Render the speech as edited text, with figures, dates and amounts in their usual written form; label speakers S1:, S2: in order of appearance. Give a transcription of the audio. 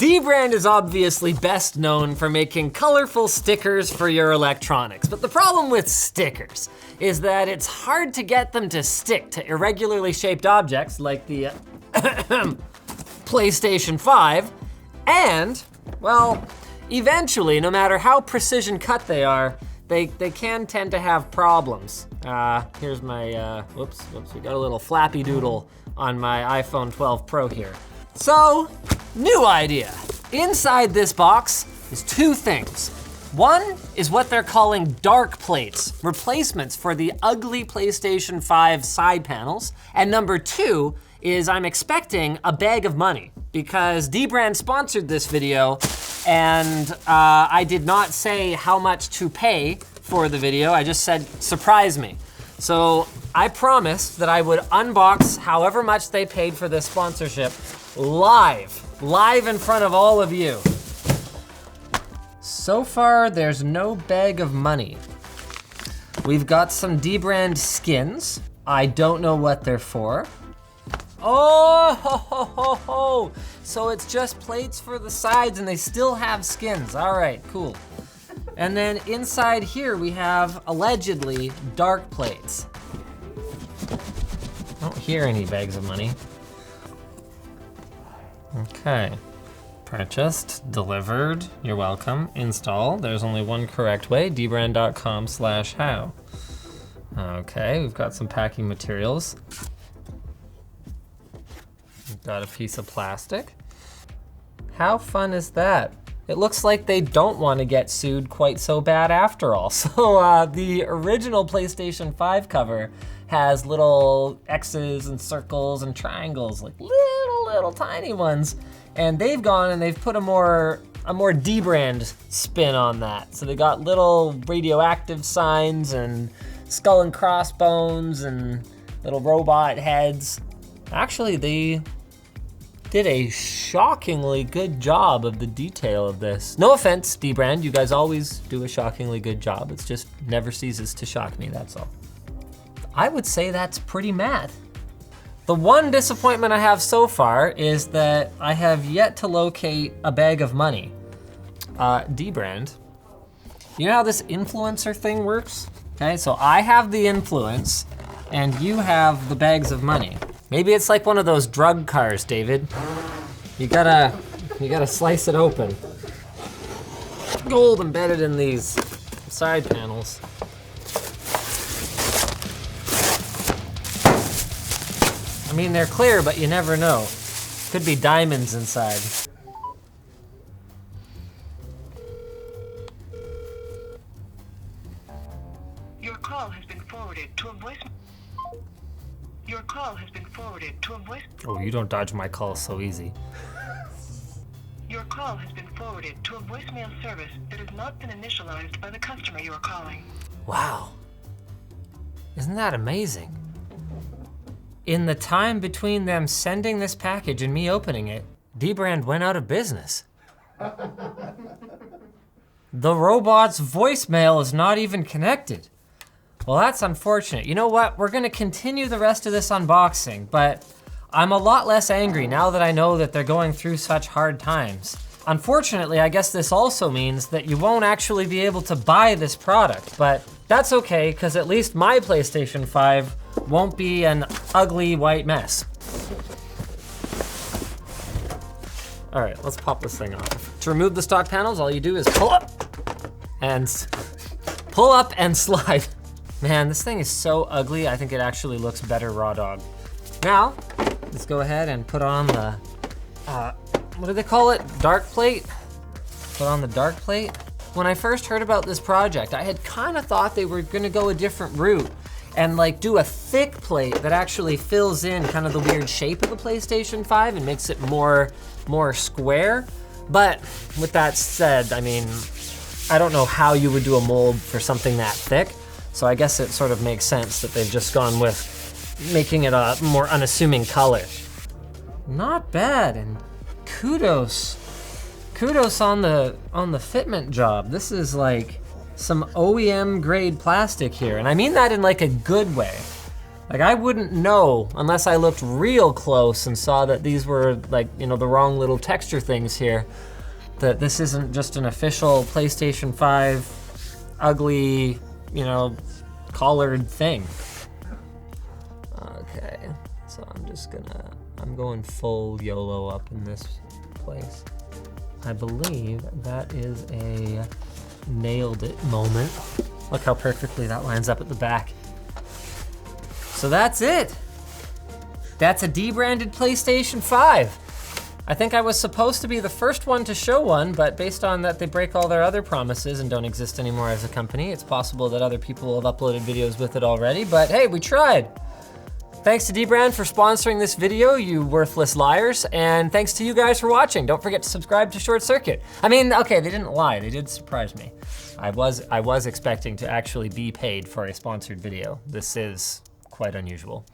S1: Dbrand is obviously best known for making colorful stickers for your electronics, but the problem with stickers is that it's hard to get them to stick to irregularly shaped objects like the PlayStation 5, and, well, eventually, no matter how precision cut they are, they can tend to have problems. Here's my, whoops, we got a little flappy doodle on my iPhone 12 Pro here. So, new idea. Inside this box is two things. One is what they're calling dark plates, replacements for the ugly PlayStation 5 side panels. And number two is I'm expecting a bag of money because Dbrand sponsored this video and I did not say how much to pay for the video. I just said, surprise me. So I promised that I would unbox however much they paid for this sponsorship live in front of all of you. So far, there's no bag of money. We've got some Dbrand skins. I don't know what they're for. Oh, ho, ho, ho, ho. So it's just plates for the sides and they still have skins. All right, cool. And then inside here, we have allegedly dark plates. I don't hear any bags of money. Okay. Purchased, delivered, you're welcome. Install, there's only one correct way, dbrand.com/how. Okay, we've got some packing materials. We've got a piece of plastic. How fun is that? It looks like they don't want to get sued quite so bad after all. So the original PlayStation 5 cover has little X's and circles and triangles, like little tiny ones. And they've gone and they've put a more Dbrand spin on that. So they got little radioactive signs and skull and crossbones and little robot heads. Actually, they did a shockingly good job of the detail of this. No offense, Dbrand, you guys always do a shockingly good job. It's just never ceases to shock me, that's all. I would say that's pretty mad. The one disappointment I have so far is that I have yet to locate a bag of money. Dbrand, you know how this influencer thing works? Okay, so I have the influence and you have the bags of money. Maybe it's like one of those drug cars, David. You gotta slice it open. Gold embedded in these side panels. I mean, they're clear, but you never know. Could be diamonds inside.
S2: Your call has been forwarded to a voice. Your call has been forwarded to a voice.
S1: Oh, you don't dodge my calls so easy.
S2: Your call has been forwarded to a voicemail service that has not been initialized by the customer you are calling.
S1: Wow. Isn't that amazing? In the time between them sending this package and me opening it, Dbrand went out of business. The robot's voicemail is not even connected. Well, that's unfortunate. You know what? We're gonna continue the rest of this unboxing, but I'm a lot less angry now that I know that they're going through such hard times. Unfortunately, I guess this also means that you won't actually be able to buy this product, but that's okay, because at least my PlayStation 5 won't be an ugly white mess. All right, let's pop this thing off. To remove the stock panels, all you do is pull up and slide. Man, this thing is so ugly, I think it actually looks better raw dog. Now, let's go ahead and put on the, what do they call it? Dark plate? Put on the dark plate. When I first heard about this project, I had kind of thought they were gonna go a different route and like do a thick plate that actually fills in kind of the weird shape of the PlayStation 5 and makes it more square. But with that said, I mean, I don't know how you would do a mold for something that thick. So I guess it sort of makes sense that they've just gone with making it a more unassuming color. Not bad, and kudos on the fitment job. This is like some OEM grade plastic here, and I mean that in like a good way. Like, I wouldn't know unless I looked real close and saw that these were like, you know, the wrong little texture things here, that this isn't just an official PlayStation 5 ugly, you know, collared thing. Okay, so I'm going full YOLO up in this place. I believe that is a nailed it moment. Look how perfectly that lines up at the back. So that's it. That's a debranded PlayStation 5. I think I was supposed to be the first one to show one, but based on that they break all their other promises and don't exist anymore as a company, it's possible that other people have uploaded videos with it already, but hey, we tried. Thanks to Dbrand for sponsoring this video, you worthless liars, and thanks to you guys for watching. Don't forget to subscribe to Short Circuit. I mean, okay, they didn't lie, they did surprise me. I was expecting to actually be paid for a sponsored video. This is quite unusual.